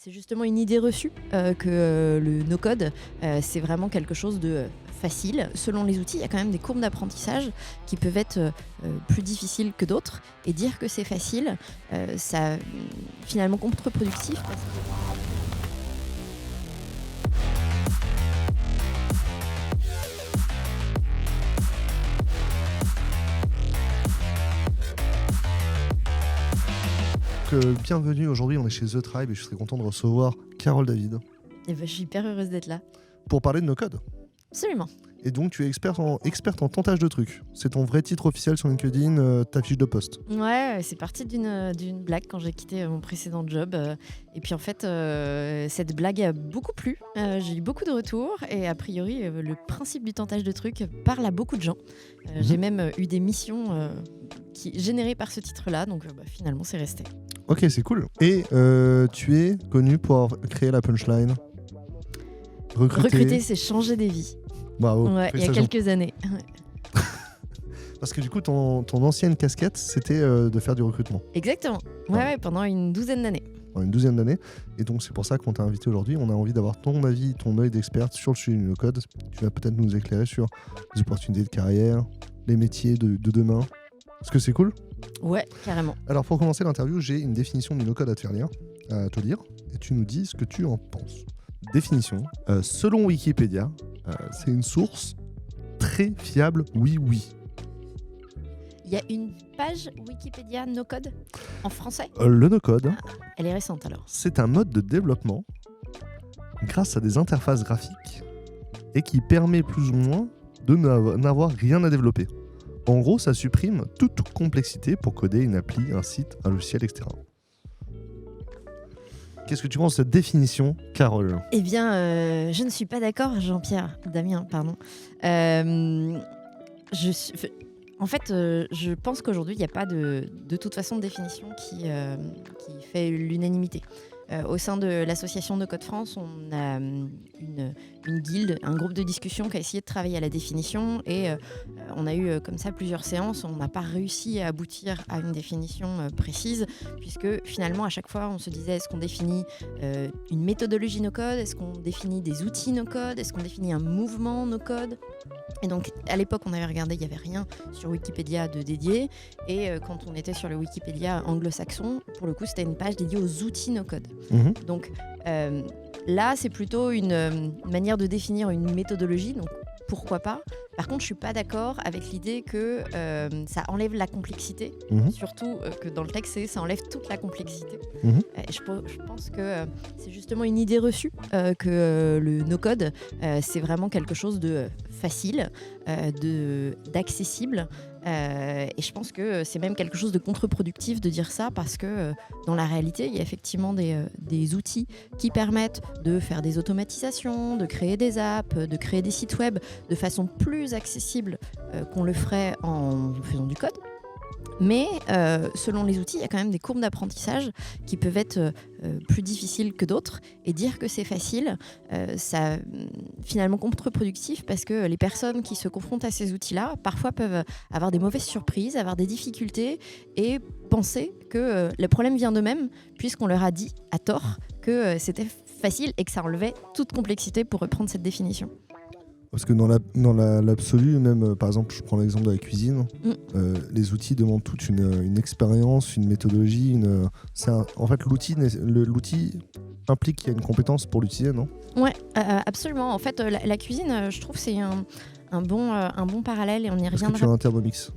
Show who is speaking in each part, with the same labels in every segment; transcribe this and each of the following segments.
Speaker 1: C'est justement une idée reçue que le no-code, c'est vraiment quelque chose de facile. Selon les outils, il y a quand même des courbes d'apprentissage qui peuvent être plus difficiles que d'autres. Et dire que c'est facile, ça finalement contre-productif.
Speaker 2: Bienvenue, aujourd'hui on est chez The Tribe et je serais content de recevoir Carole David
Speaker 1: Et je suis hyper heureuse d'être là.
Speaker 2: pour parler de no-code.
Speaker 1: Absolument.
Speaker 2: Et donc tu es experte en tentage de trucs. C'est ton vrai titre officiel sur LinkedIn, ta fiche de poste.
Speaker 1: Ouais, c'est parti d'une blague quand j'ai quitté mon précédent job. Et puis en fait, cette blague a beaucoup plu. J'ai eu beaucoup de retours. Et a priori, le principe du tentage de trucs parle à beaucoup de gens. J'ai même eu des missions générées par ce titre-là. Donc finalement, c'est resté.
Speaker 2: Ok, c'est cool. Et tu es connu pour avoir créé la punchline.
Speaker 1: Recruter, c'est changer des vies.
Speaker 2: Bravo.
Speaker 1: Ouais, il y a quelques années.
Speaker 2: Parce que du coup, ton ancienne casquette, c'était de faire du recrutement.
Speaker 1: Exactement. Ouais, pendant une douzaine d'années.
Speaker 2: Pendant une douzaine d'années. Et donc, c'est pour ça qu'on t'a invité aujourd'hui. On a envie d'avoir ton avis, ton œil d'experte sur le sujet du no-code. Tu vas peut-être nous éclairer sur les opportunités de carrière, les métiers de demain. Est-ce que c'est cool ?
Speaker 1: Ouais, carrément.
Speaker 2: Alors, pour commencer l'interview, j'ai une définition du no-code à te lire, et tu nous dis ce que tu en penses. Définition. Selon Wikipédia, c'est une source très fiable, oui.
Speaker 1: Il y a une page Wikipédia no-code en français.
Speaker 2: Le no-code,
Speaker 1: Elle est récente alors.
Speaker 2: c'est un mode de développement grâce à des interfaces graphiques et qui permet plus ou moins de n'avoir rien à développer. En gros, ça supprime toute complexité pour coder une appli, un site, un logiciel, etc. Qu'est-ce que tu penses de cette définition, Carole ?
Speaker 1: Eh bien, je ne suis pas d'accord, Damien, pardon. Je pense qu'aujourd'hui, il n'y a pas de toute façon de définition qui fait l'unanimité. Au sein de l'association No Code France, on a une guilde, un groupe de discussion qui a essayé de travailler à la définition et on a eu comme ça plusieurs séances. On n'a pas réussi à aboutir à une définition précise puisque finalement à chaque fois on se disait est-ce qu'on définit une méthodologie no code, est-ce qu'on définit des outils no code, est-ce qu'on définit un mouvement no code. Et donc à l'époque on avait regardé, il n'y avait rien sur Wikipédia de dédié et quand on était sur le Wikipédia anglo-saxon, pour le coup c'était une page dédiée aux outils no code. Donc là, c'est plutôt une manière de définir une méthodologie, donc pourquoi pas. Par contre, je suis pas d'accord avec l'idée que ça enlève la complexité, surtout que dans le texte, ça enlève toute la complexité. Et je pense que c'est justement une idée reçue que le no-code, c'est vraiment quelque chose de facile, d'accessible. Et je pense que c'est même quelque chose de contre-productif de dire ça parce que dans la réalité, il y a effectivement des outils qui permettent de faire des automatisations, de créer des apps, de créer des sites web de façon plus accessible qu'on le ferait en faisant du code. Mais selon les outils, il y a quand même des courbes d'apprentissage qui peuvent être plus difficiles que d'autres. Et dire que c'est facile, ça finalement contre-productif parce que les personnes qui se confrontent à ces outils-là, parfois peuvent avoir des mauvaises surprises, avoir des difficultés et penser que le problème vient d'eux-mêmes puisqu'on leur a dit à tort que c'était facile et que ça enlevait toute complexité pour reprendre cette définition.
Speaker 2: Parce que dans l'absolu, même par exemple, je prends l'exemple de la cuisine, les outils demandent toute une expérience, une méthodologie. En fait, l'outil implique qu'il y a une compétence pour l'utiliser, non ?
Speaker 1: Ouais, absolument. En fait, la cuisine, je trouve que c'est un bon parallèle et on y reviendra.
Speaker 2: Est-ce que tu as un Thermomix ?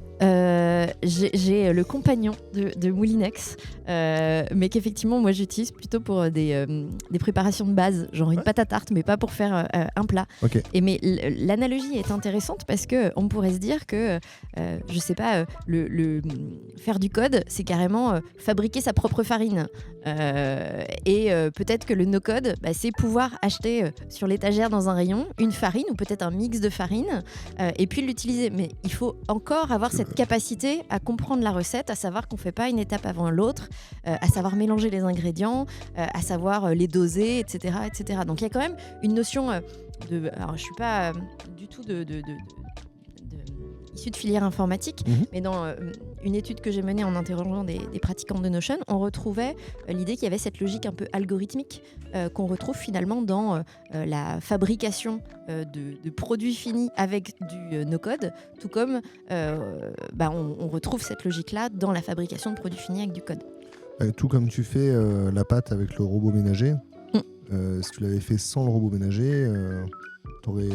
Speaker 1: J'ai le compagnon de Moulinex, mais qu'effectivement moi j'utilise plutôt pour des préparations de base, genre une pâte à tarte, mais pas pour faire un plat.
Speaker 2: Okay.
Speaker 1: Mais l'analogie est intéressante parce que on pourrait se dire que je sais pas, faire du code, c'est carrément fabriquer sa propre farine. Et peut-être que le no-code, c'est pouvoir acheter sur l'étagère dans un rayon une farine ou peut-être un mix de farine et puis l'utiliser. Mais il faut encore avoir cette capacité à comprendre la recette, à savoir qu'on ne fait pas une étape avant l'autre, à savoir mélanger les ingrédients, à savoir les doser, etc., etc. Donc il y a quand même une notion de... Alors je ne suis pas du tout issue de filière informatique, mais dans une étude que j'ai menée en interrogeant des pratiquants de Notion, on retrouvait l'idée qu'il y avait cette logique un peu algorithmique qu'on retrouve finalement dans la fabrication de produits finis avec du no-code, tout comme on retrouve cette logique-là dans la fabrication de produits finis avec du code.
Speaker 2: Tout comme tu fais la pâte avec le robot ménager. Si tu l'avais fait sans le robot ménager, tu aurais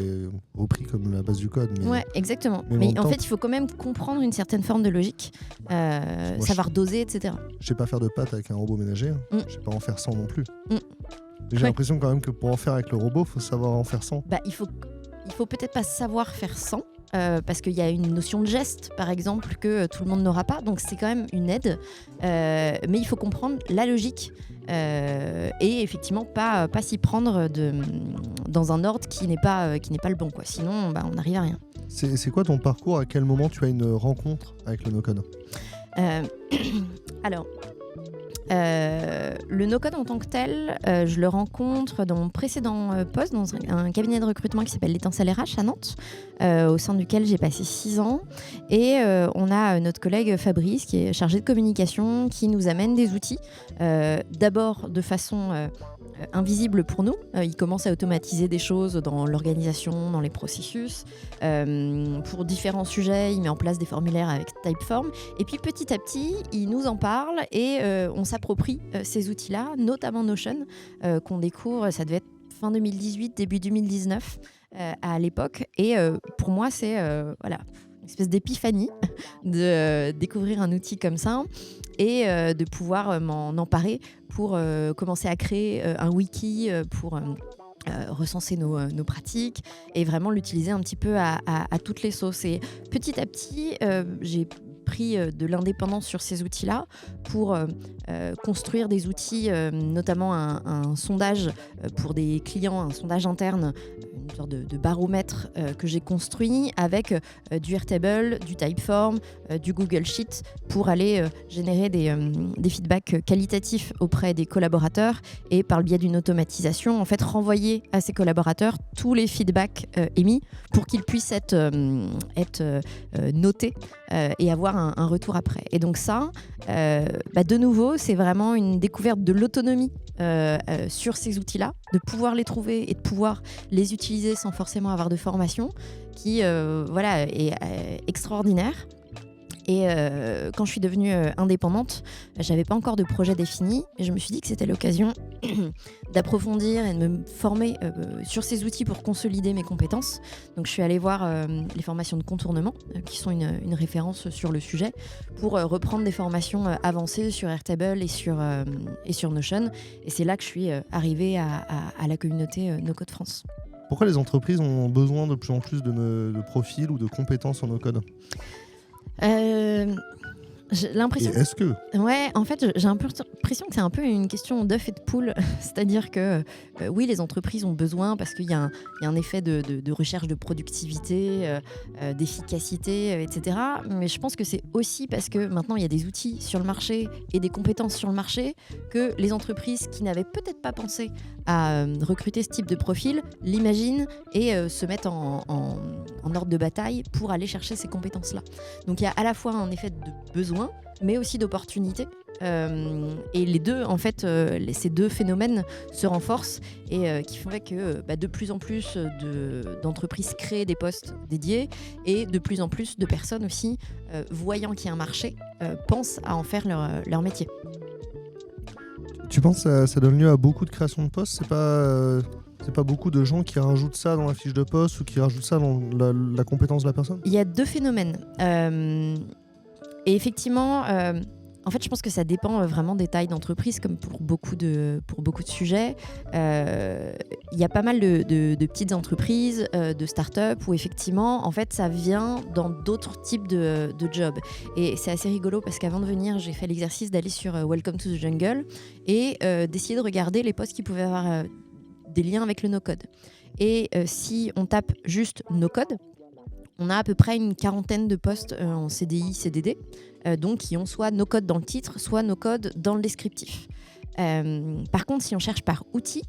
Speaker 2: repris comme la base du code.
Speaker 1: Ouais, exactement. Mais en fait, il faut quand même comprendre une certaine forme de logique, savoir doser, etc.
Speaker 2: Je sais pas faire de pâte avec un robot ménager. Je sais pas en faire sans non plus. J'ai l'impression quand même que pour en faire avec le robot, il faut savoir en faire sans.
Speaker 1: Il faut peut-être pas savoir faire sans. Parce qu'il y a une notion de geste, par exemple, que tout le monde n'aura pas. Donc, c'est quand même une aide. Mais il faut comprendre la logique et effectivement pas s'y prendre dans un ordre qui n'est pas le bon, quoi. Sinon, on n'arrive à rien.
Speaker 2: C'est quoi ton parcours ? À quel moment tu as une rencontre avec le no-code ?
Speaker 1: Alors... le no-code en tant que tel, je le rencontre dans mon précédent poste, dans un cabinet de recrutement qui s'appelle l'Étincelle RH à Nantes, au sein duquel j'ai passé 6 ans. Et on a notre collègue Fabrice, qui est chargé de communication, qui nous amène des outils, d'abord de façon invisible pour nous. Il commence à automatiser des choses dans l'organisation, dans les processus. Pour différents sujets, il met en place des formulaires avec Typeform. Et puis petit à petit, il nous en parle et on s'approprie ces outils-là, notamment Notion, qu'on découvre, ça devait être fin 2018, début 2019 à l'époque. Et pour moi, c'est une espèce d'épiphanie de découvrir un outil comme ça et de pouvoir m'en emparer pour commencer à créer un wiki pour recenser nos pratiques et vraiment l'utiliser un petit peu à toutes les sauces. Et petit à petit, j'ai pris de l'indépendance sur ces outils-là pour construire des outils, notamment un sondage pour des clients, un sondage interne, une sorte de baromètre que j'ai construit avec du Airtable, du Typeform, du Google Sheet pour aller générer des feedbacks qualitatifs auprès des collaborateurs et par le biais d'une automatisation, en fait, renvoyer à ces collaborateurs tous les feedbacks émis pour qu'ils puissent être notés et avoir un retour après. Et donc ça, de nouveau, c'est vraiment une découverte de l'autonomie sur ces outils-là, de pouvoir les trouver et de pouvoir les utiliser sans forcément avoir de formation, qui est extraordinaire. Et quand je suis devenue indépendante, j'avais pas encore de projet défini et je me suis dit que c'était l'occasion d'approfondir et de me former sur ces outils pour consolider mes compétences. Donc je suis allée voir les formations de contournement qui sont une référence sur le sujet pour reprendre des formations avancées sur Airtable et sur Notion. Et c'est là que je suis arrivée à la communauté No-Code France.
Speaker 2: Pourquoi les entreprises ont besoin de plus en plus de profils ou de compétences en no-code ?
Speaker 1: J'ai l'impression.
Speaker 2: Et est-ce que
Speaker 1: Ouais, en fait, j'ai un peu l'impression que c'est un peu une question d'œuf et de poule. C'est-à-dire que oui, les entreprises ont besoin parce qu'il y a un effet de recherche de productivité, d'efficacité, etc. Mais je pense que c'est aussi parce que maintenant, il y a des outils sur le marché et des compétences sur le marché que les entreprises qui n'avaient peut-être pas pensé à recruter ce type de profil l'imaginent et se mettent en ordre de bataille pour aller chercher ces compétences-là. Donc il y a à la fois un effet de besoin, mais aussi d'opportunité. Et les deux, en fait, ces deux phénomènes se renforcent et qui font que de plus en plus d'entreprises créent des postes dédiés et de plus en plus de personnes aussi, voyant qu'il y a un marché, pensent à en faire leur métier.
Speaker 2: Tu penses que ça donne lieu à beaucoup de création de postes ? C'est pas beaucoup de gens qui rajoutent ça dans la fiche de poste ou qui rajoutent ça dans la compétence de la personne ? Il
Speaker 1: y a deux phénomènes. Et effectivement, en fait, je pense que ça dépend vraiment des tailles d'entreprise, comme pour beaucoup de sujets. Il y a pas mal de petites entreprises, de start-up, où effectivement, en fait, ça vient dans d'autres types de jobs. Et c'est assez rigolo parce qu'avant de venir, j'ai fait l'exercice d'aller sur Welcome to the Jungle et d'essayer de regarder les postes qui pouvaient avoir des liens avec le no-code. Et si on tape juste no-code, on a à peu près une quarantaine de postes en CDI, CDD, donc qui ont soit no-code dans le titre, soit no-code dans le descriptif. Par contre, si on cherche par outil,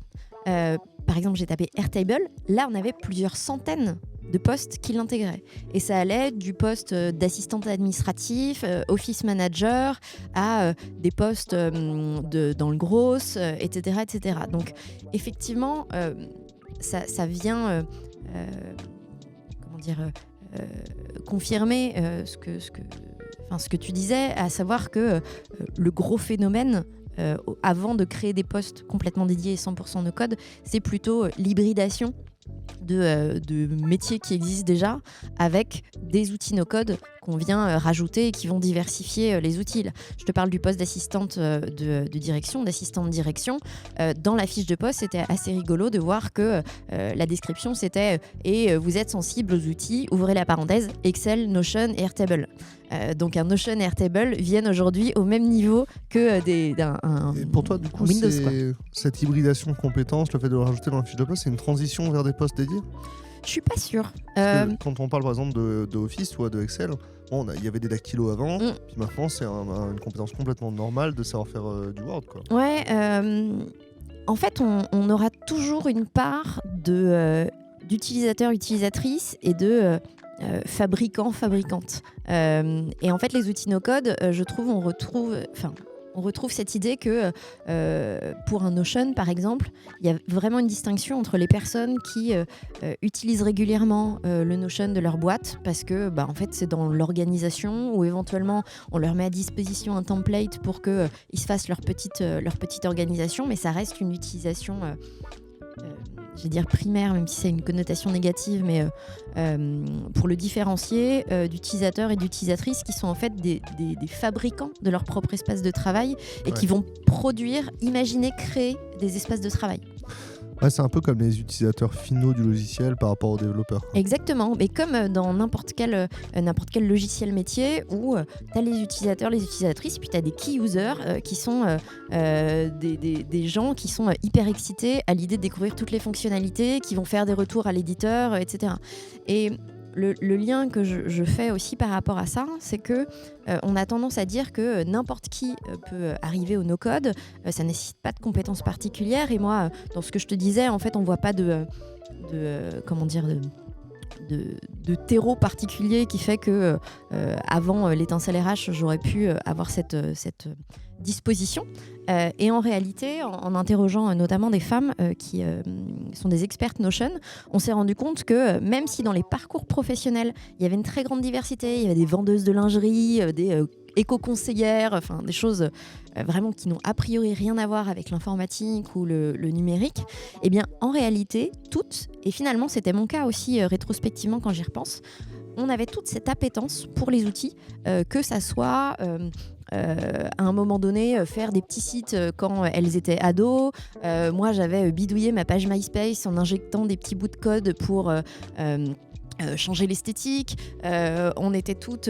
Speaker 1: par exemple, j'ai tapé Airtable, là, on avait plusieurs centaines de postes qui l'intégraient. Et ça allait du poste d'assistante administratif, office manager, à des postes dans le gros, etc., etc. Donc, effectivement, ça vient confirmer ce que tu disais, à savoir que le gros phénomène, avant de créer des postes complètement dédiés et 100% no code, c'est plutôt l'hybridation de métiers qui existent déjà avec des outils no-code qu'on vient rajouter et qui vont diversifier les outils. Là, je te parle du poste d'assistante de direction, d'assistante de direction. Dans la fiche de poste, c'était assez rigolo de voir que la description, c'était « Et vous êtes sensible aux outils, ouvrez la parenthèse, Excel, Notion et Airtable ». Donc un Notion et Airtable viennent aujourd'hui au même niveau que
Speaker 2: Et pour toi, du coup,
Speaker 1: Windows,
Speaker 2: cette hybridation de compétences, le fait de le rajouter dans la fiche de poste, c'est une transition vers des postes dédiés?
Speaker 1: Je suis pas sûre.
Speaker 2: Quand on parle par exemple de Office ou de Excel, il y avait des dactylos avant, puis maintenant c'est une compétence complètement normale de savoir faire du Word, quoi.
Speaker 1: Ouais, en fait, on aura toujours une part d'utilisateurs, utilisatrices et de fabricants, fabricantes. Et en fait, les outils no-code, je trouve, on retrouve cette idée que pour un Notion, par exemple, il y a vraiment une distinction entre les personnes qui utilisent régulièrement le Notion de leur boîte parce que en fait, c'est dans l'organisation ou éventuellement on leur met à disposition un template pour qu'ils se fassent leur petite organisation, mais ça reste une utilisation je vais dire primaire, même si c'est une connotation négative, mais pour le différencier d'utilisateurs et d'utilisatrices qui sont en fait des fabricants de leur propre espace de travail et qui vont produire, imaginer, créer des espaces de travail.
Speaker 2: Ouais, c'est un peu comme les utilisateurs finaux du logiciel par rapport aux développeurs.
Speaker 1: Exactement, mais comme dans n'importe quel logiciel métier où tu as les utilisateurs, les utilisatrices, puis tu as des key users qui sont des gens qui sont hyper excités à l'idée de découvrir toutes les fonctionnalités, qui vont faire des retours à l'éditeur, etc. Et le lien que je fais aussi par rapport à ça, c'est que on a tendance à dire que n'importe qui peut arriver au no-code, ça nécessite pas de compétences particulières. Et moi, dans ce que je te disais, en fait, on voit pas de terreau particulier qui fait que avant l'étincelle RH, j'aurais pu avoir cette disposition. Et en réalité, en interrogeant notamment des femmes qui sont des expertes Notion, on s'est rendu compte que même si dans les parcours professionnels, il y avait une très grande diversité, il y avait des vendeuses de lingerie, des éco-conseillères, enfin des choses vraiment qui n'ont a priori rien à voir avec l'informatique ou le numérique, eh bien en réalité, toutes, et finalement c'était mon cas aussi rétrospectivement quand j'y repense, on avait toute cette appétence pour les outils, que ça soit à un moment donné faire des petits sites quand elles étaient ados. Moi j'avais bidouillé ma page MySpace en injectant des petits bouts de code pour changer l'esthétique. On était toutes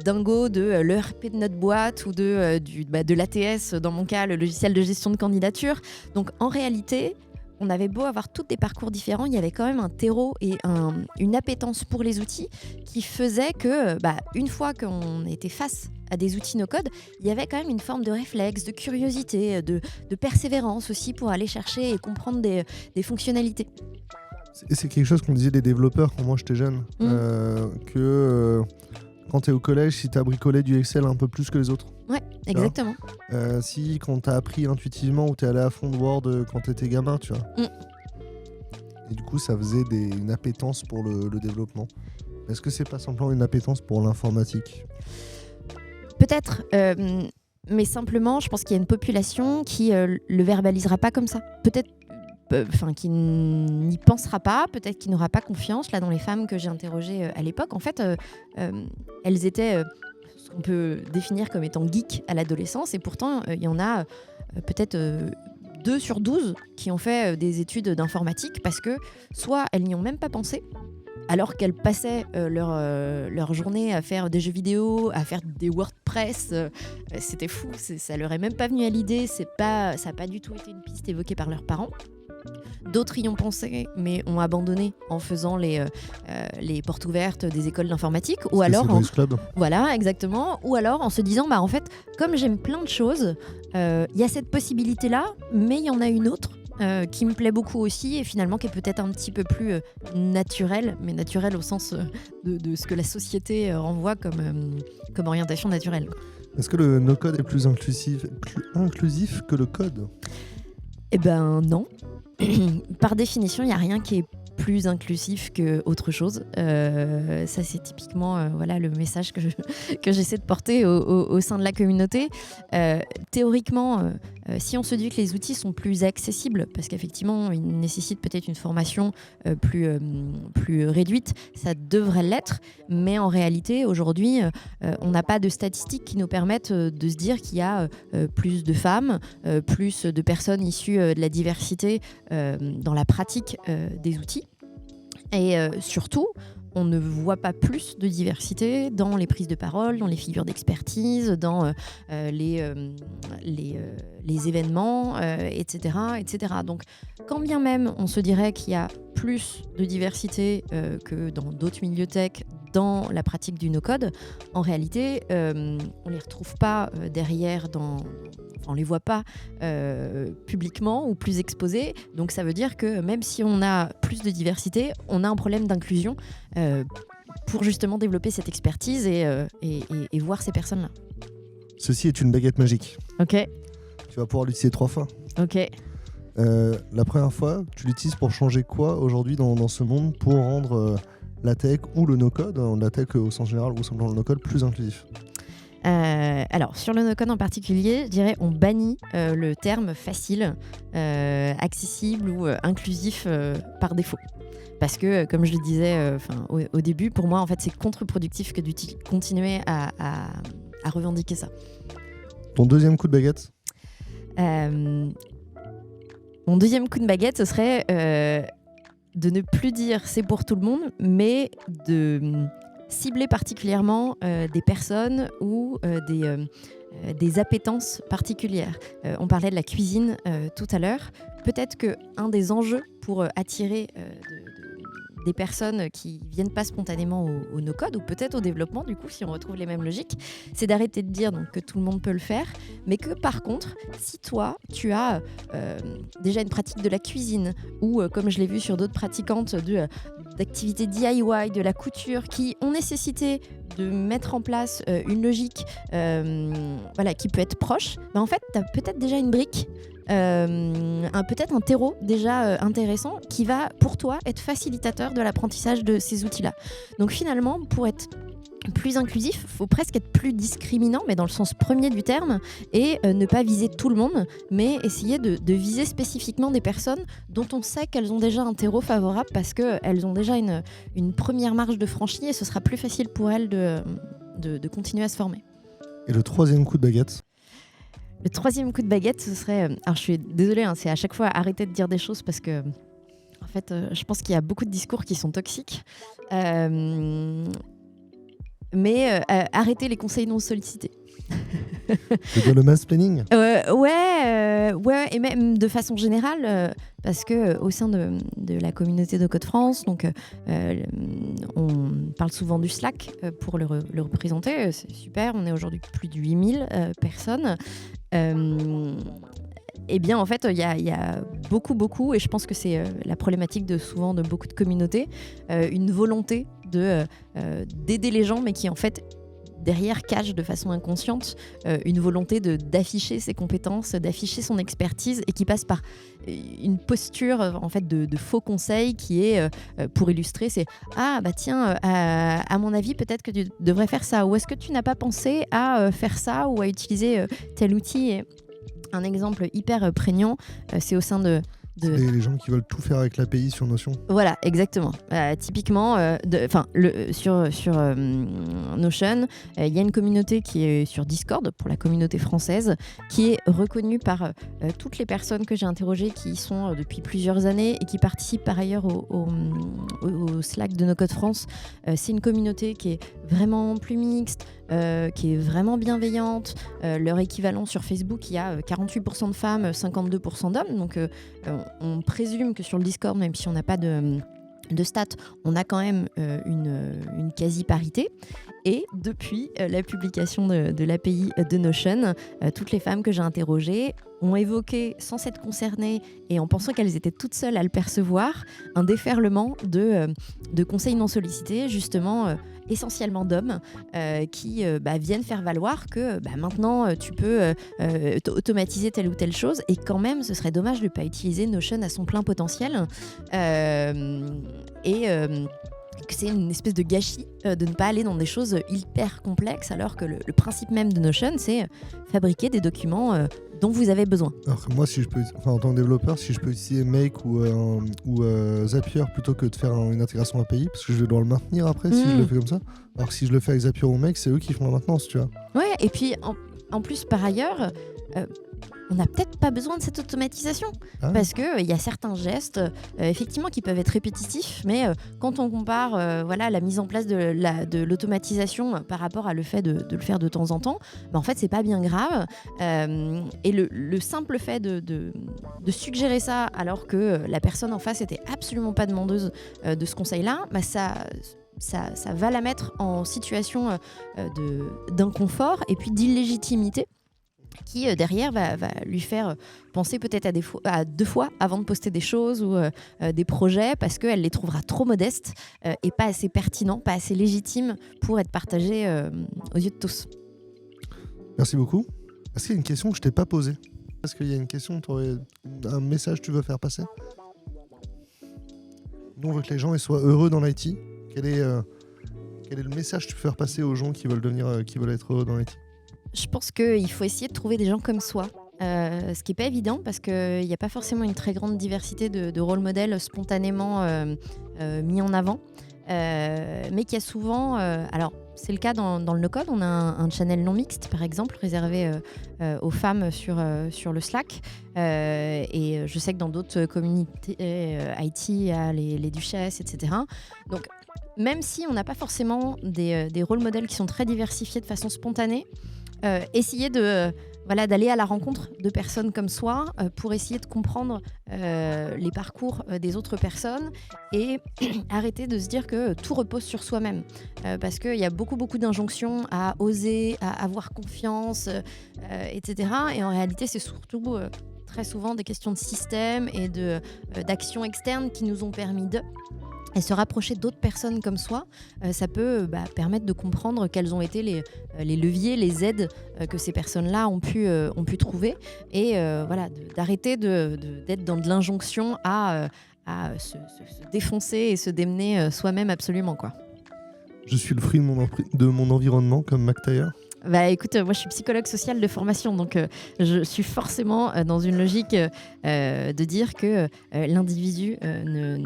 Speaker 1: dingos de l'ERP de notre boîte ou de l'ATS, dans mon cas le logiciel de gestion de candidature. Donc en réalité, on avait beau avoir tous des parcours différents, il y avait quand même un terreau et une appétence pour les outils qui faisait que, une fois qu'on était face à des outils no-code, il y avait quand même une forme de réflexe, de curiosité, de persévérance aussi pour aller chercher et comprendre des fonctionnalités.
Speaker 2: C'est quelque chose qu'on disait des développeurs quand moi j'étais jeune, que quand tu es au collège, si tu as bricolé du Excel un peu plus que les autres.
Speaker 1: Ouais, exactement.
Speaker 2: Si quand tu as appris intuitivement ou tu es allé à fond de Word quand tu étais gamin, tu vois. Et du coup, ça faisait une appétence pour le développement. Est-ce que c'est pas simplement une appétence pour l'informatique ?
Speaker 1: Peut-être, mais simplement, je pense qu'il y a une population qui le verbalisera pas comme ça. Peut-être qui n'y pensera pas, peut-être qui n'aura pas confiance. Là, dans les femmes que j'ai interrogées à l'époque, en fait, elles étaient ce qu'on peut définir comme étant geeks à l'adolescence, et pourtant, il y en a peut-être 2 sur 12 qui ont fait des études d'informatique parce que soit elles n'y ont même pas pensé, alors qu'elles passaient leur journée à faire des jeux vidéo, à faire des WordPress, c'était fou, ça leur est même pas venu à l'idée, ça n'a pas du tout été une piste évoquée par leurs parents. D'autres y ont pensé, mais ont abandonné en faisant les portes ouvertes des écoles d'informatique, ou alors voilà, exactement, ou alors en se disant en fait, comme j'aime plein de choses, il y a cette possibilité là, mais il y en a une autre qui me plaît beaucoup aussi et finalement qui est peut-être un petit peu plus naturel, mais naturel au sens de ce que la société renvoie comme orientation naturelle.
Speaker 2: Est-ce que le no-code est plus inclusif que le code ?
Speaker 1: Eh ben non. Par définition, il n'y a rien qui est plus inclusif qu'autre chose. Ça, c'est typiquement le message que j'essaie de porter au sein de la communauté. Théoriquement, si on se dit que les outils sont plus accessibles, parce qu'effectivement, ils nécessitent peut-être une formation plus réduite, ça devrait l'être. Mais en réalité, aujourd'hui, on n'a pas de statistiques qui nous permettent de se dire qu'il y a plus de femmes, plus de personnes issues de la diversité dans la pratique des outils. Et surtout, on ne voit pas plus de diversité dans les prises de parole, dans les figures d'expertise, dans les événements, etc., etc. Donc, quand bien même on se dirait qu'il y a plus de diversité que dans d'autres milieux tech, dans la pratique du no-code, en réalité, on ne les retrouve pas derrière on ne les voit pas publiquement ou plus exposés. Donc ça veut dire que même si on a plus de diversité, on a un problème d'inclusion pour justement développer cette expertise et voir ces personnes-là.
Speaker 2: Ceci est une baguette magique.
Speaker 1: Ok.
Speaker 2: Tu vas pouvoir l'utiliser 3 fois.
Speaker 1: Ok.
Speaker 2: La première fois, tu l'utilises pour changer quoi aujourd'hui dans ce monde pour rendre la tech ou le no-code, la tech au sens général ou simplement le no-code, plus inclusif ?
Speaker 1: Alors, sur le no-code en particulier, je dirais on bannit le terme facile, accessible ou inclusif par défaut. Parce que, comme je le disais au début, pour moi, en fait, c'est contre-productif que de continuer à revendiquer ça.
Speaker 2: Ton deuxième coup de baguette ?
Speaker 1: Mon deuxième coup de baguette, ce serait de ne plus dire c'est pour tout le monde, mais de cibler particulièrement des personnes ou des appétences particulières. On parlait de la cuisine tout à l'heure. Peut-être qu'un des enjeux pour attirer des personnes qui viennent pas spontanément au no-code ou peut-être au développement, du coup, si on retrouve les mêmes logiques, c'est d'arrêter de dire donc, que tout le monde peut le faire, mais que par contre, si toi, tu as déjà une pratique de la cuisine ou, comme je l'ai vu sur d'autres pratiquantes, d'activités DIY, de la couture, qui ont nécessité de mettre en place une logique qui peut être proche, en fait, tu as peut-être déjà une brique, peut-être un terreau déjà intéressant qui va pour toi être facilitateur de l'apprentissage de ces outils-là. Donc finalement, pour être plus inclusif, il faut presque être plus discriminant, mais dans le sens premier du terme, et ne pas viser tout le monde, mais essayer de viser spécifiquement des personnes dont on sait qu'elles ont déjà un terreau favorable parce qu'elles ont déjà une première marge de franchie et ce sera plus facile pour elles de continuer à se former.
Speaker 2: Et le troisième coup de baguette ?
Speaker 1: Le troisième coup de baguette, ce serait... Alors je suis désolée, c'est à chaque fois arrêter de dire des choses parce que en fait, je pense qu'il y a beaucoup de discours qui sont toxiques. Mais arrêter les conseils non sollicités.
Speaker 2: C'est le mansplaining ?
Speaker 1: Ouais, et même de façon générale, parce que au sein de la communauté de Code France, donc on parle souvent du Slack pour le représenter. C'est super, on est aujourd'hui plus de 8000 personnes. Eh bien, en fait, il y a beaucoup, et je pense que c'est la problématique de beaucoup de communautés, une volonté d'aider les gens, mais qui en fait derrière cache de façon inconsciente une volonté d'afficher ses compétences, d'afficher son expertise, et qui passe par une posture en fait de faux conseils qui est, pour illustrer, c'est tiens, à mon avis peut-être que tu devrais faire ça, ou est-ce que tu n'as pas pensé à faire ça ou à utiliser tel outil. Et un exemple hyper prégnant, c'est au sein de
Speaker 2: les gens qui veulent tout faire avec l'API sur Notion.
Speaker 1: Voilà, exactement. Typiquement, sur Notion, il y a une communauté qui est sur Discord, pour la communauté française, qui est reconnue par toutes les personnes que j'ai interrogées qui y sont depuis plusieurs années et qui participent par ailleurs au Slack de No Code France. C'est une communauté qui est vraiment plus mixte, qui est vraiment bienveillante. Leur équivalent sur Facebook, il y a 48% de femmes, 52% d'hommes. Donc, on présume que sur le Discord, même si on n'a pas de stats, on a quand même une quasi-parité. Et depuis la publication de l'API de Notion, toutes les femmes que j'ai interrogées ont évoqué, sans s'être concernées et en pensant qu'elles étaient toutes seules à le percevoir, un déferlement de conseils non sollicités, justement essentiellement d'hommes, qui viennent faire valoir que maintenant tu peux automatiser telle ou telle chose, et quand même ce serait dommage de ne pas utiliser Notion à son plein potentiel. Que c'est une espèce de gâchis de ne pas aller dans des choses hyper complexes, alors que le principe même de Notion, c'est fabriquer des documents dont vous avez besoin.
Speaker 2: Alors que moi, en tant que développeur, si je peux utiliser Make ou Zapier plutôt que de faire une intégration API, parce que je vais devoir le maintenir après si je le fais comme ça. Alors que si je le fais avec Zapier ou Make, c'est eux qui font la maintenance, tu vois.
Speaker 1: Ouais, et puis en plus, par ailleurs, on n'a peut-être pas besoin de cette automatisation, parce qu'il y a certains gestes effectivement qui peuvent être répétitifs, mais quand on compare la mise en place de l'automatisation par rapport à le fait de le faire de temps en temps, en fait c'est pas bien grave, et le simple fait de suggérer ça alors que la personne en face était absolument pas demandeuse de ce conseil-là, ça va la mettre en situation d'inconfort et puis d'illégitimité, qui derrière va lui faire penser peut-être à 2 fois avant de poster des choses ou des projets, parce qu'elle les trouvera trop modestes et pas assez pertinents, pas assez légitimes pour être partagés aux yeux de tous.
Speaker 2: Merci beaucoup. Est-ce qu'il y a une question que je t'ai pas posée ? Est-ce qu'il y a une question, un message que tu veux faire passer ? Nous, on veut que les gens soient heureux dans l'IT. Quel est le message que tu veux faire passer aux gens qui veulent être heureux dans l'IT ?
Speaker 1: Je pense qu'il faut essayer de trouver des gens comme soi, ce qui n'est pas évident, parce qu'il n'y a pas forcément une très grande diversité de rôle modèles spontanément mis en avant, mais qu'il y a souvent... alors, c'est le cas dans le no-code, on a un channel non mixte, par exemple, réservé aux femmes sur le Slack, et je sais que dans d'autres communautés IT, il y a les duchesses, etc. Donc, même si on n'a pas forcément des rôles modèles qui sont très diversifiés de façon spontanée, essayer d'aller à la rencontre de personnes comme soi pour essayer de comprendre les parcours des autres personnes, et arrêter de se dire que tout repose sur soi-même, parce qu'il y a beaucoup d'injonctions à oser, à avoir confiance, etc. Et en réalité, c'est surtout très souvent des questions de système et d'actions externes qui nous ont permis et se rapprocher d'autres personnes comme soi, ça peut permettre de comprendre quels ont été les leviers, les aides que ces personnes-là ont pu trouver, et d'arrêter d'être dans de l'injonction à se défoncer et se démener soi-même absolument, quoi.
Speaker 2: Je suis le fruit de mon environnement, comme Mac Taylor.
Speaker 1: Écoute, moi je suis psychologue social de formation, donc je suis forcément dans une logique de dire que l'individu ne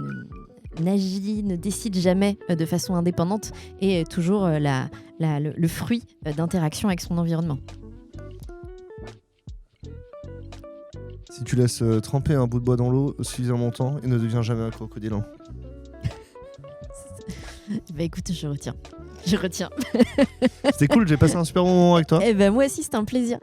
Speaker 1: décide jamais de façon indépendante, et toujours le fruit d'interactions avec son environnement.
Speaker 2: Si tu laisses tremper un bout de bois dans l'eau suffisamment longtemps, il ne devient jamais un crocodile.
Speaker 1: Écoute, je retiens.
Speaker 2: C'était cool, j'ai passé un super bon moment avec toi.
Speaker 1: Moi aussi, c'était un plaisir.